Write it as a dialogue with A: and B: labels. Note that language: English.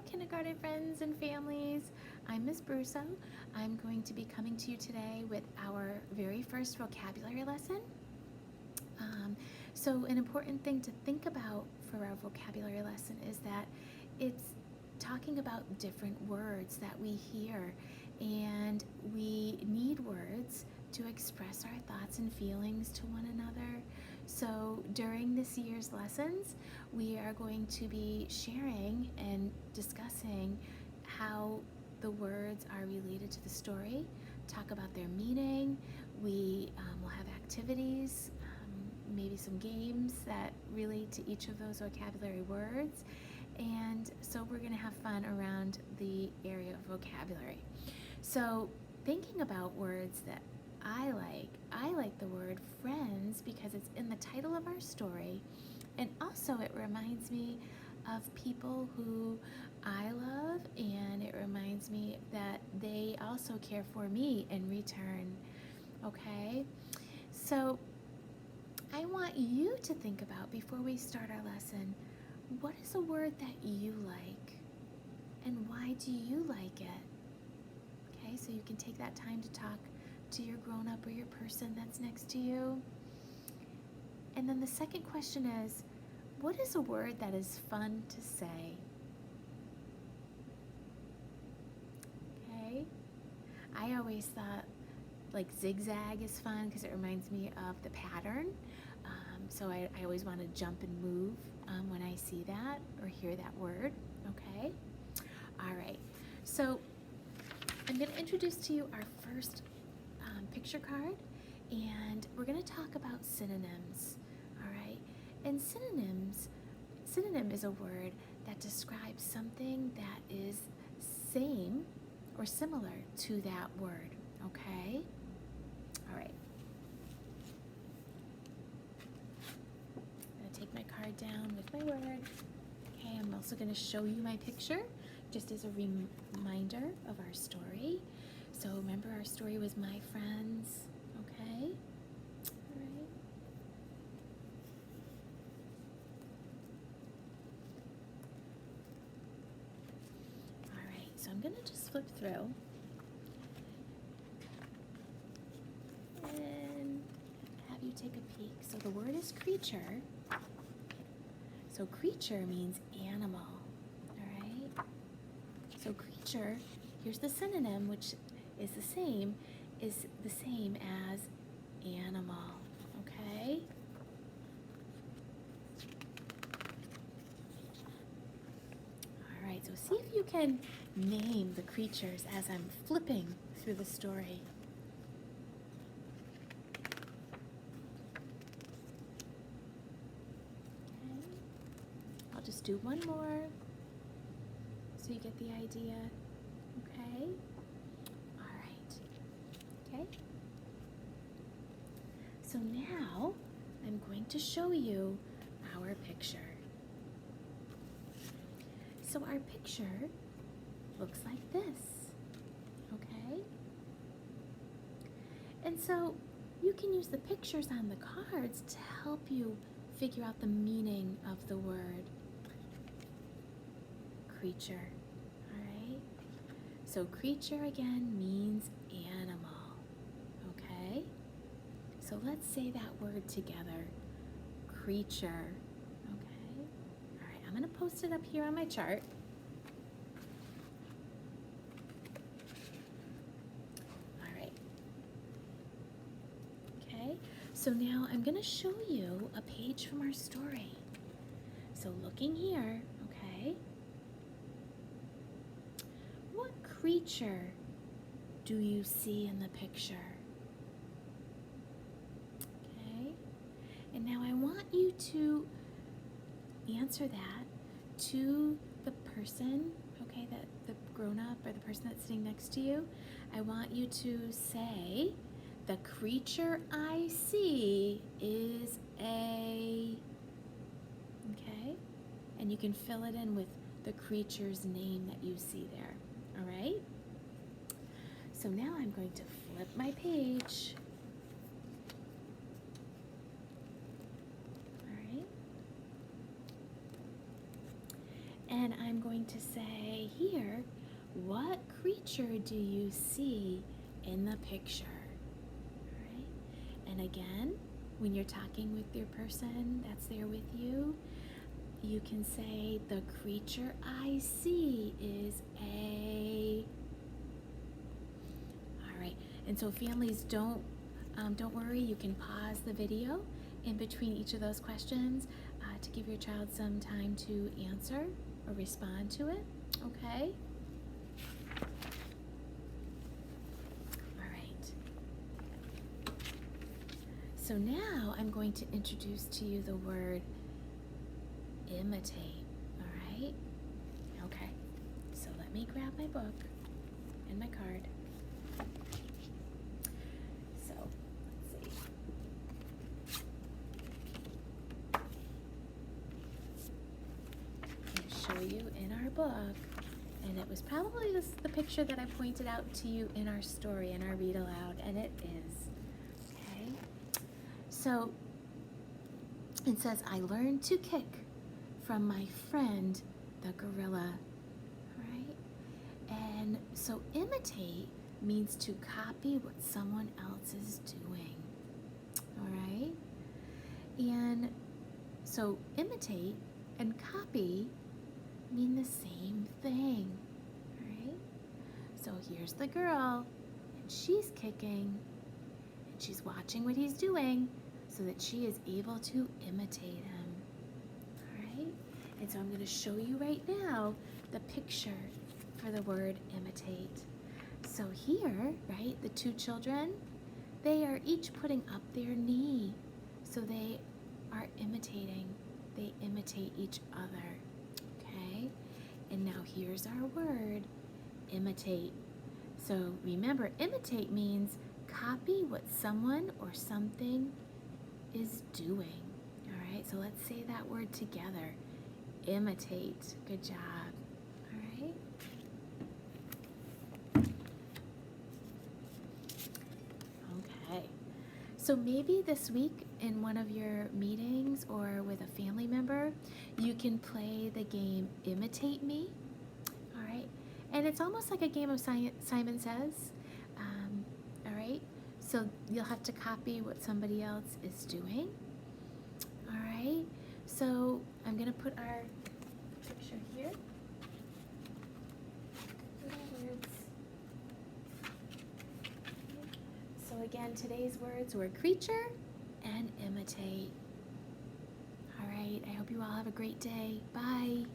A: kindergarten friends and families. I'm Miss Bruso. I'm going to be coming to you today with our very first vocabulary lesson. So an important thing to think about for our vocabulary lesson is that it's talking about different words that we hear, and we need words to express our thoughts and feelings to one another. So during this year's lessons, we are going to be sharing and discussing how the words are related to the story, talk about their meaning. We will have activities, maybe some games that relate to each of those vocabulary words. And so we're going to have fun around the area of vocabulary. So thinking about words that I like the word friends because it's in the title of our story, and also it reminds me of people who I love, and it reminds me that they also care for me in return. Okay? So I want you to think about, before we start our lesson, what is a word that you like, and why do you like it? Okay, so you can take that time to talk to your grown-up or your person that's next to you. And then the second question is, what is a word that is fun to say? Okay, I always thought like zigzag is fun because it reminds me of the pattern. So I always want to jump and move when I see that or hear that word. Okay, all right, so I'm going to introduce to you our first picture card, and we're going to talk about synonyms. All right, and synonym is a word that describes something that is same or similar to that word. Okay, all right, I'm going to take my card down with my word. Okay, I'm also going to show you my picture just as a reminder of our story. So remember, our story was my friends. Okay, all right. All right, so I'm going to just flip through and have you take a peek. So the word is creature. So creature means animal. All right. So creature, here's the synonym, which is the same as animal. Okay. All right. So see if you can name the creatures as I'm flipping through the story. I'll just do one more so you get the idea. Okay? All right. Okay? So now I'm going to show you our picture. So our picture looks like this. Okay? And so you can use the pictures on the cards to help you figure out the meaning of the word creature. All right? So creature again means animal. Okay? So let's say that word together. Creature. Okay? All right, I'm going to post it up here on my chart. All right. Okay? So now I'm going to show you a page from our story. So looking here, okay? What creature do you see in the picture? Okay? And now I want you to answer that to the person, okay, that the grown-up or the person that's sitting next to you. I want you to say, the creature I see is a, okay? And you can fill it in with the creature's name that you see there, all right? So now I'm going to flip my page. All right? then I'm going to say here, what creature do you see in the picture? All right. And again, when you're talking with your person that's there with you, you can say, the creature I see is a... All right. And so families, don't worry. You can pause the video in between each of those questions to give your child some time to answer or respond to it. Okay? All right. So now I'm going to introduce to you the word imitate. All right? Okay. So let me grab my book and my card. So let's see. I'm going to show you in our book, and it was probably the picture that I pointed out to you in our story, in our read aloud, and it is. Okay? So it says, I learned to kick from my friend, the gorilla. Right? And so imitate means to copy what someone else is doing. All right? And so imitate and copy mean the same thing. All right? So here's the girl, and she's kicking, and she's watching what he's doing so that she is able to imitate him. And so I'm going to show you right now the picture for the word imitate. So here, right, the two children, they are each putting up their knee. So they are imitating. They imitate each other. Okay? And now here's our word, imitate. So remember, imitate means copy what someone or something is doing. All right? So let's say that word together. Imitate. Good job. All right. Okay. So maybe this week in one of your meetings or with a family member, you can play the game Imitate Me. All right. And it's almost like a game of Simon Says. All right. So you'll have to copy what somebody else is doing. All right. So I'm going to put our picture here. Words. So again, today's words were creature and imitate. All right. I hope you all have a great day. Bye.